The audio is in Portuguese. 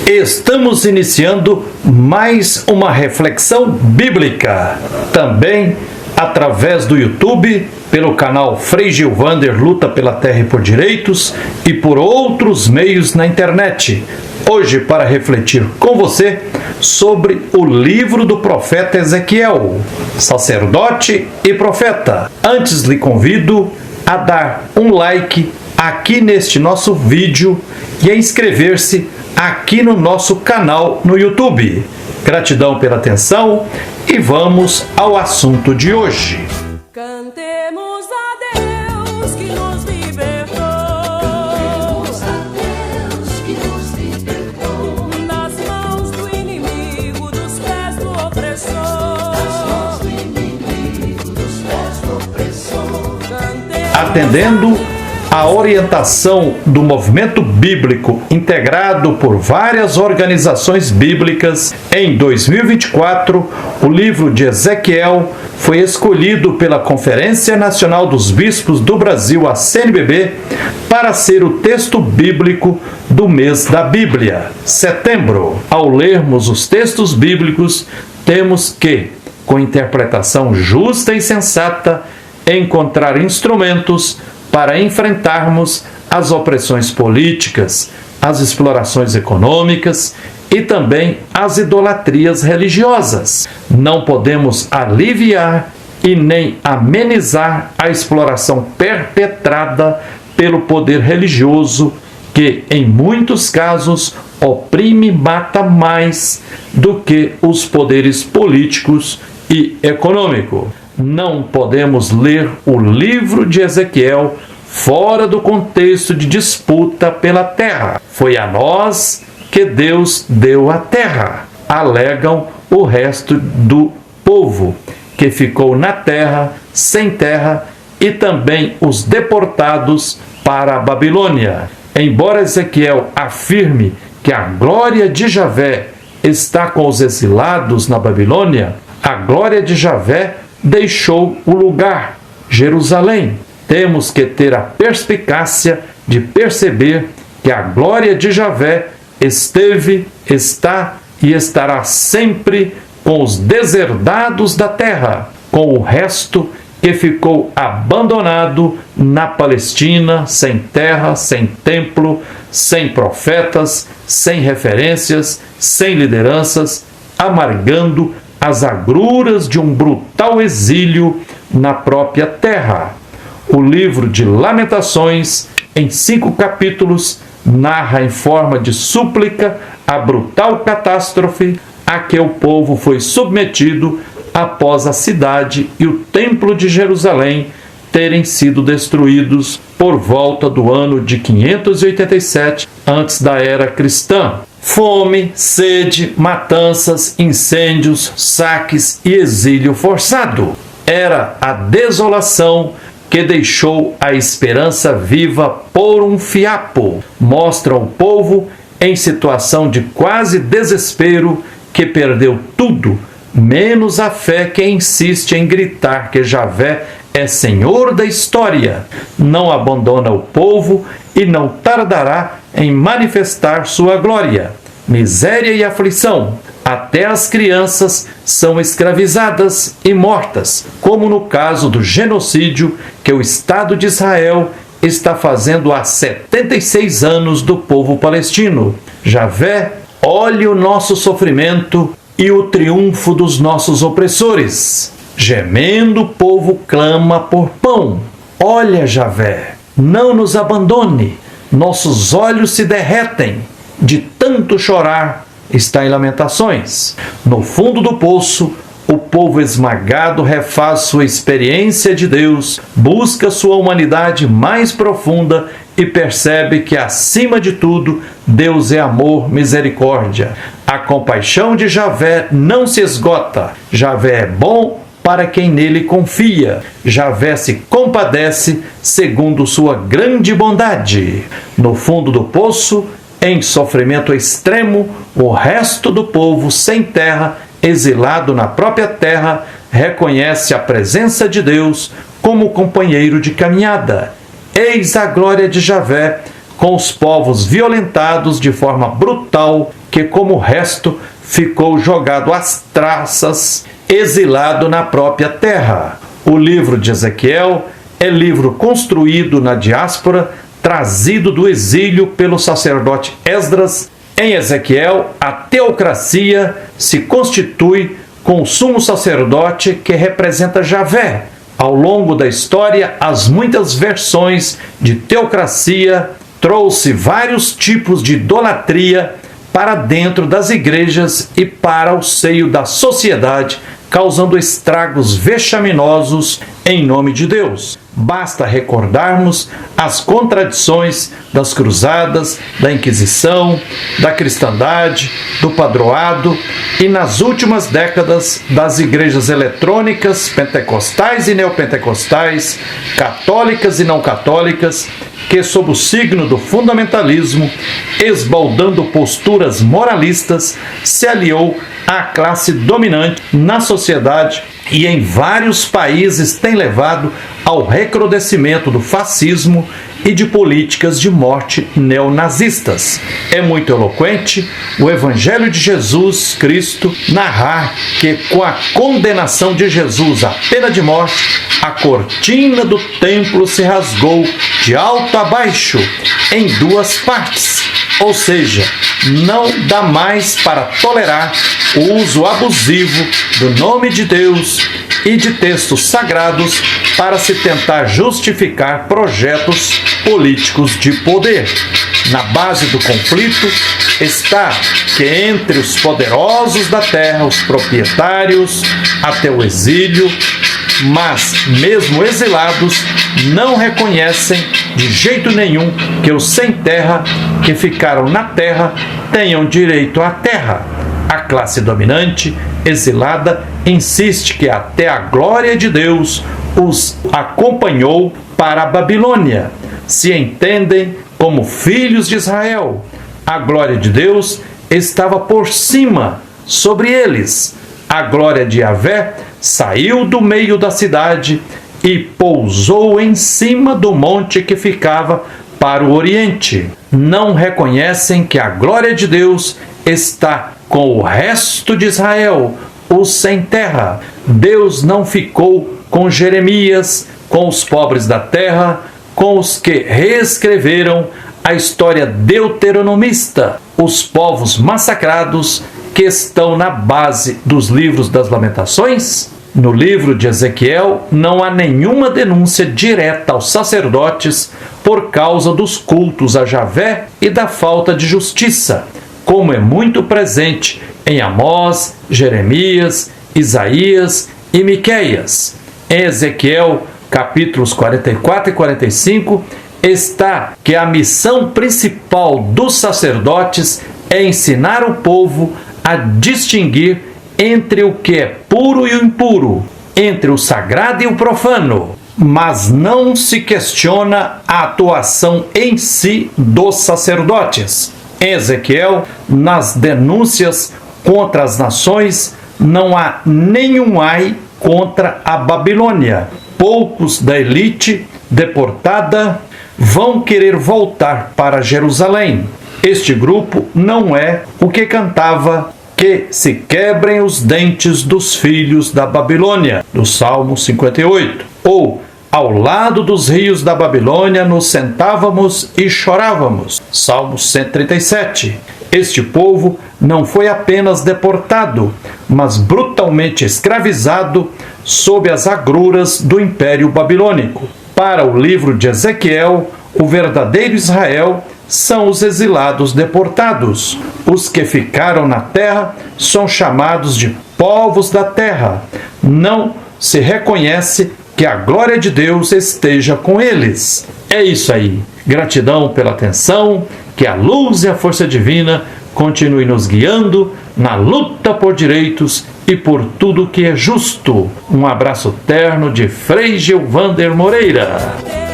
Estamos iniciando mais uma reflexão bíblica, também através do YouTube, pelo canal Frei Gilvander Luta pela Terra e por Direitos e por outros meios na internet. Hoje, para refletir com você sobre o livro do profeta Ezequiel, sacerdote e profeta. Antes, lhe convido a dar um like aqui neste nosso vídeo e a inscrever-se aqui no nosso canal no YouTube. Gratidão pela atenção e vamos ao assunto de hoje. Cantemos a Deus que nos libertou. Cantemos a Deus que nos libertou Das mãos do inimigo, dos pés do opressor. das mãos do inimigo, dos pés do opressor. Cantemos Atendendo a orientação do movimento bíblico integrado por várias organizações bíblicas, em 2024, o livro de Ezequiel foi escolhido pela Conferência Nacional dos Bispos do Brasil, a CNBB, para ser o texto bíblico do mês da Bíblia, setembro. Ao lermos os textos bíblicos, temos que, com interpretação justa e sensata, encontrar instrumentos para enfrentarmos as opressões políticas, as explorações econômicas e também as idolatrias religiosas. Não podemos aliviar e nem amenizar a exploração perpetrada pelo poder religioso, que, em muitos casos, oprime e mata mais do que os poderes políticos e econômicos. Não podemos ler o livro de Ezequiel fora do contexto de disputa pela terra. Foi a nós que Deus deu a terra, alegam o resto do povo que ficou na terra, sem terra, e também os deportados para a Babilônia. Embora Ezequiel afirme que a glória de Javé está com os exilados na Babilônia, a glória de Javé deixou o lugar, Jerusalém. Temos que ter a perspicácia de perceber que a glória de Javé esteve, está e estará sempre com os deserdados da terra, com o resto que ficou abandonado na Palestina, sem terra, sem templo, sem profetas, sem referências, sem lideranças, amargando as agruras de um brutal exílio na própria terra. O livro de Lamentações, em 5 capítulos, narra em forma de súplica a brutal catástrofe a que o povo foi submetido após a cidade e o templo de Jerusalém terem sido destruídos por volta do ano de 587 antes da era cristã. Fome, sede, matanças, incêndios, saques e exílio forçado. Era a desolação que deixou a esperança viva por um fiapo. Mostra o povo em situação de quase desespero que perdeu tudo, menos a fé que insiste em gritar que Javé é Senhor da história. Não abandona o povo e não tardará em manifestar sua glória. Miséria e aflição. Até as crianças são escravizadas e mortas, como no caso do genocídio que o Estado de Israel está fazendo há 76 anos do povo palestino. Javé, olhe o nosso sofrimento e o triunfo dos nossos opressores. Gemendo, o povo clama por pão. Olha, Javé, não nos abandone. Nossos olhos se derretem de tanto chorar. Está em Lamentações. No fundo do poço, o povo esmagado refaz sua experiência de Deus, busca sua humanidade mais profunda e percebe que, acima de tudo, Deus é amor, misericórdia. A compaixão de Javé não se esgota. Javé é bom para quem nele confia. Javé se compadece segundo sua grande bondade. No fundo do poço, em sofrimento extremo, o resto do povo sem terra, exilado na própria terra, reconhece a presença de Deus como companheiro de caminhada. Eis a glória de Javé com os povos violentados de forma brutal que, como o resto, ficou jogado às traças, exilado na própria terra. O livro de Ezequiel é livro construído na diáspora, trazido do exílio pelo sacerdote Esdras. Em Ezequiel, a teocracia se constitui com o sumo sacerdote que representa Javé. Ao longo da história, as muitas versões de teocracia trouxe vários tipos de idolatria para dentro das igrejas e para o seio da sociedade, causando estragos vexaminosos em nome de Deus. Basta recordarmos as contradições das cruzadas, da Inquisição, da cristandade, do padroado e, nas últimas décadas, das igrejas eletrônicas, pentecostais e neopentecostais, católicas e não católicas, que, sob o signo do fundamentalismo, esbaldando posturas moralistas, se aliou à classe dominante na sociedade e em vários países tem levado ao recrudescimento do fascismo e de políticas de morte neonazistas. É muito eloquente o Evangelho de Jesus Cristo narrar que, com a condenação de Jesus à pena de morte, a cortina do templo se rasgou de alto a baixo em duas partes. Ou seja, não dá mais para tolerar o uso abusivo do nome de Deus e de textos sagrados para se tentar justificar projetos políticos de poder. Na base do conflito está que entre os poderosos da terra, os proprietários, até o exílio, mas mesmo exilados, não reconhecem de jeito nenhum que os sem terra que ficaram na terra tenham direito à terra. A classe dominante, exilada, insiste que até a glória de Deus os acompanhou para a Babilônia. Se entendem como filhos de Israel. A glória de Deus estava por cima, sobre eles. A glória de Yahvé saiu do meio da cidade e pousou em cima do monte que ficava para o oriente. Não reconhecem que a glória de Deus está com o resto de Israel, os sem terra. Deus não ficou com Jeremias, com os pobres da terra, com os que reescreveram a história deuteronomista, os povos massacrados que estão na base dos livros das Lamentações. No livro de Ezequiel não há nenhuma denúncia direta aos sacerdotes por causa dos cultos a Javé e da falta de justiça, como é muito presente em Amós, Jeremias, Isaías e Miqueias. Em Ezequiel, capítulos 44 e 45, está que a missão principal dos sacerdotes é ensinar o povo a distinguir entre o que é puro e o impuro, entre o sagrado e o profano, mas não se questiona a atuação em si dos sacerdotes. Em Ezequiel, nas denúncias contra as nações, não há nenhum ai contra a Babilônia. Poucos da elite deportada vão querer voltar para Jerusalém. Este grupo não é o que cantava que se quebrem os dentes dos filhos da Babilônia, do Salmo 58. Ou, ao lado dos rios da Babilônia nos sentávamos e chorávamos, Salmo 137. Este povo não foi apenas deportado, mas brutalmente escravizado sob as agruras do Império Babilônico. Para o livro de Ezequiel, o verdadeiro Israel são os exilados deportados. Os que ficaram na terra são chamados de povos da terra. Não se reconhece que a glória de Deus esteja com eles. É isso aí. Gratidão pela atenção, que a luz e a força divina continue nos guiando na luta por direitos e por tudo que é justo. Um abraço terno de Frei Gilvander Moreira.